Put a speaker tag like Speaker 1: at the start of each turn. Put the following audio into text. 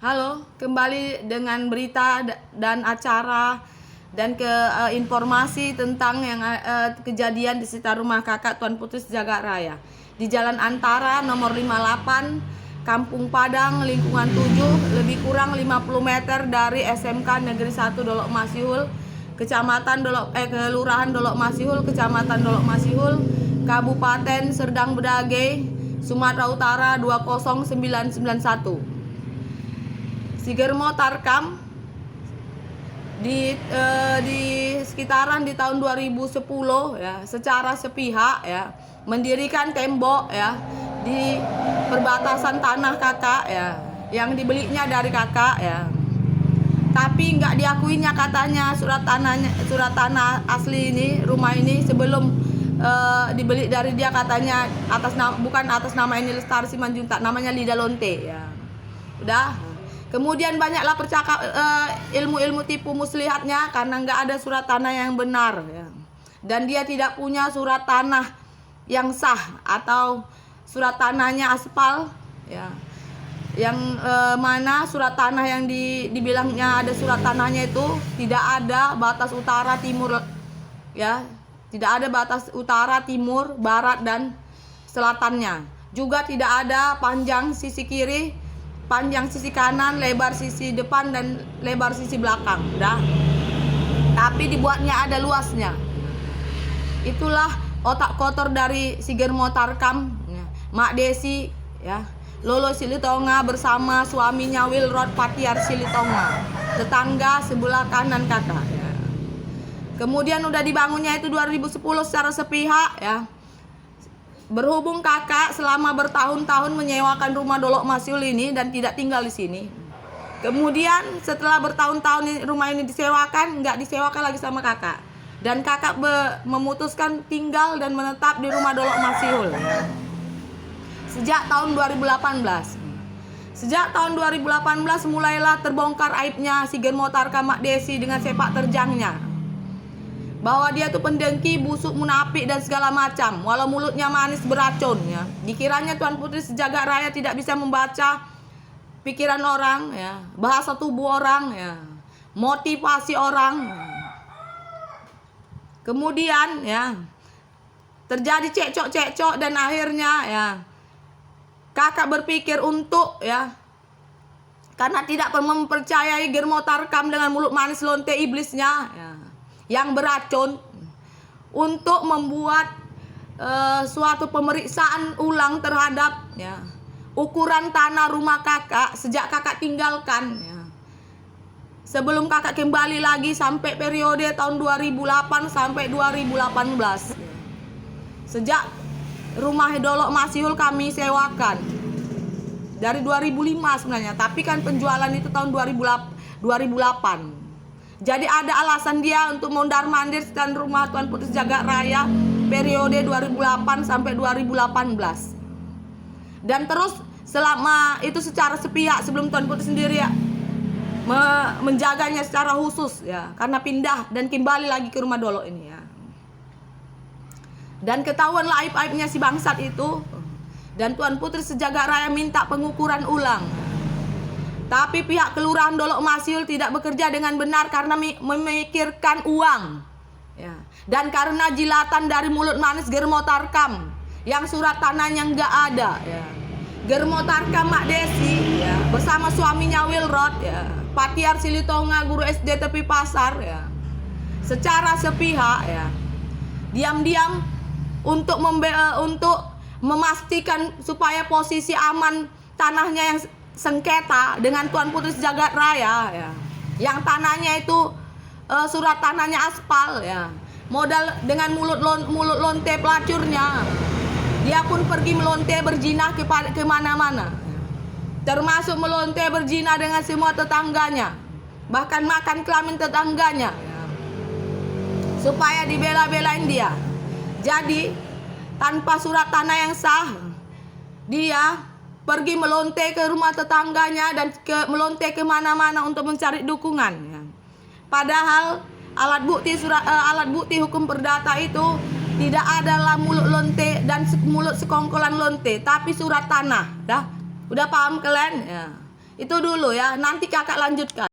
Speaker 1: Halo, kembali dengan berita dan acara dan informasi tentang yang kejadian di sekitar rumah kakak Tuan Putri Sejagat Raya di Jalan Antara nomor 58, Kampung Padang, lingkungan 7, lebih kurang 50 meter dari SMK Negeri 1 Dolok Masihul, Kelurahan Dolok Masihul, Kecamatan Dolok Masihul, Kabupaten Serdang Bedagai, Sumatera Utara 20991. Sigermo Tarkam di sekitaran di tahun 2010 ya, secara sepihak ya, mendirikan tembok ya di perbatasan tanah kakak ya, yang dibelinya dari kakak ya. Tapi nggak diakuinya katanya surat tanah asli ini, rumah ini sebelum dibeli dari dia katanya bukan atas nama ini Lestari Simanjuntak, namanya Lida Lonte ya. Udah. Kemudian banyaklah ilmu-ilmu tipu muslihatnya karena nggak ada surat tanah yang benar ya. Dan dia tidak punya surat tanah yang sah atau surat tanahnya aspal ya. Yang mana surat tanah yang dibilangnya ada surat tanahnya itu tidak ada batas utara timur ya. Tidak ada batas utara, timur, barat dan selatannya. Juga tidak ada panjang sisi kiri, panjang sisi kanan, lebar sisi depan dan lebar sisi belakang. Udah. Tapi dibuatnya ada luasnya. Itulah otak kotor dari Sigermo Tarkam, Mak Desi ya. Lolo Silitonga bersama suaminya Wilrod Patiar Silitonga, tetangga sebelah kanan kakak ya. Kemudian udah dibangunnya itu 2010 secara sepihak ya. Berhubung kakak selama bertahun-tahun menyewakan rumah Dolok Masihul ini dan tidak tinggal di sini. Kemudian setelah bertahun-tahun rumah ini disewakan, nggak disewakan lagi sama kakak. Dan kakak memutuskan tinggal dan menetap di rumah Dolok Masihul sejak tahun 2018. Sejak tahun 2018 mulailah terbongkar aibnya Sigermo Tarkam Mak Desi dengan sepak terjangnya. Bahwa dia tuh pendengki, busuk, munafik dan segala macam. Walau mulutnya manis beracun ya. Dikiranya Tuan Putri Sejagat Raya tidak bisa membaca pikiran orang ya, bahasa tubuh orang ya, motivasi orang. Kemudian ya terjadi cekcok dan akhirnya ya kakak berpikir untuk ya, karena tidak mempercayai Germo Tarkam dengan mulut manis lonte iblisnya ya, yang beracun, untuk membuat suatu pemeriksaan ulang terhadap ya, ukuran tanah rumah kakak sejak kakak tinggalkan ya. Sebelum kakak kembali lagi sampai periode tahun 2008 sampai 2018 ya. Sejak rumah Dolok Masihul kami sewakan dari 2005 sebenarnya, tapi kan penjualan itu tahun 2008. Jadi ada alasan dia untuk mondar-mandirkan rumah Tuan Putri Sejagat Raya periode 2008 sampai 2018. Dan terus selama itu secara sepihak sebelum Tuan Putri sendiri ya, menjaganya secara khusus ya, karena pindah dan kembali lagi ke rumah Dolok ini ya. Dan ketahuanlah aib-aibnya si bangsat itu. Dan Tuan Putri Sejagat Raya minta pengukuran ulang. Tapi pihak Kelurahan Dolok Masihul tidak bekerja dengan benar karena memikirkan uang ya. Dan karena jilatan dari mulut manis Germo Tarkam yang surat tanahnya nggak ada ya. Germo Tarkam Mak Desi ya, bersama suaminya Wilrod ya, Patiar Silitonga, guru SD tepi pasar ya, secara sepihak ya, diam-diam untuk memastikan supaya posisi aman tanahnya yang sengketa dengan Tuan Putri Sejagat Raya ya, yang tanahnya itu surat tanahnya aspal ya, modal dengan mulut lonte pelacurnya, dia pun pergi melonte berjinah ke mana-mana, termasuk melonte berjinah dengan semua tetangganya, bahkan makan kelamin tetangganya ya, supaya dibela-belain dia. Jadi tanpa surat tanah yang sah dia pergi melonte ke rumah tetangganya dan melonte kemana-mana untuk mencari dukungan ya. Padahal alat bukti hukum perdata itu tidak adalah mulut lonte dan mulut sekongkolan lonte, tapi surat tanah. Udah paham kalian ya? Itu dulu ya, nanti kakak lanjutkan.